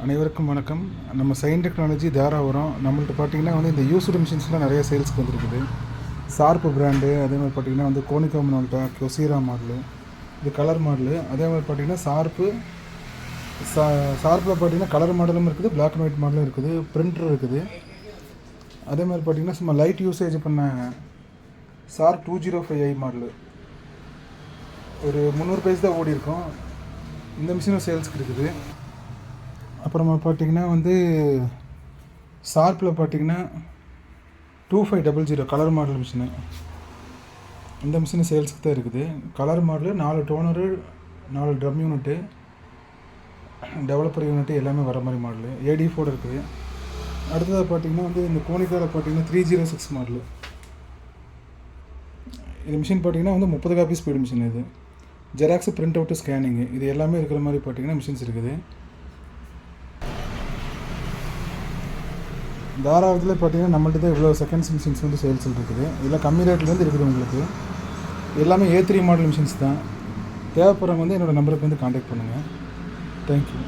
அனைவருக்கும் வணக்கம். நம்ம சைன் டெக்னாலஜி தாராபுரம். நம்மள்ட்ட பார்த்திங்கன்னா இந்த யூஸ்டு மிஷின்ஸ்லாம் நிறைய சேல்ஸ்க்கு வந்துருக்குது. ஷார்ப்பு பிராண்டு, அதே மாதிரி பார்த்திங்கன்னா கோனிகா மினால்டா, கொசீரா மாடலு, இது கலர் மாடலு. அதே மாதிரி பார்த்திங்கன்னா ஷார்ப்பில் பார்த்திங்கன்னா கலர் மாடலும் இருக்குது, பிளாக் அண்ட் ஒயிட் மாடலும் இருக்குது, பிரிண்டர் இருக்குது. அதே மாதிரி பார்த்திங்கன்னா சும்மா லைட் யூசேஜ் பண்ண ஷார்ப் 205i மாடலு ஒரு 300 பேஜ் தான் ஓடி இருக்கும். இந்த மிஷினும் சேல்ஸ்க்கு இருக்குது. அப்புறமா பார்த்திங்கன்னா ஷார்ப்பில் பார்த்திங்கன்னா 2500 கலர் மாடல் மிஷினு. இந்த மிஷினு சேல்ஸுக்கு தான் இருக்குது. Colour model 4 toner, 4 drum unit, developer unit எல்லாமே வர மாதிரி மாடலு. AD4 இருக்குது. அடுத்ததாக பார்த்திங்கன்னா இந்த கோனிக்காவில் பார்த்திங்கன்னா 306 மாடலு. இந்த மிஷின் பார்த்திங்கன்னா 30 காப்பி ஸ்பீடு மிஷின். இது ஜெராக்ஸு, பிரிண்ட் அவுட்டு, ஸ்கேனிங்கு இது எல்லாமே இருக்கிற மாதிரி பார்த்திங்கன்னா மிஷின்ஸ் இருக்குது. தாராபுரத்தில் பார்த்திங்கன்னா நம்மள்ட்ட தான் இவ்வளோ செகண்ட்ஸ் மிஷின்ஸ் சேல்ஸில் இருக்குது. இதில் கம்மி ரேட்லேருந்து இருக்குது உங்களுக்கு. எல்லாமே A3 மாடல் மிஷின்ஸ் தான். தேவைப்படுறவங்க என்னோடய நம்பருக்கு காண்டாக்ட் பண்ணுங்கள். தேங்க்யூ.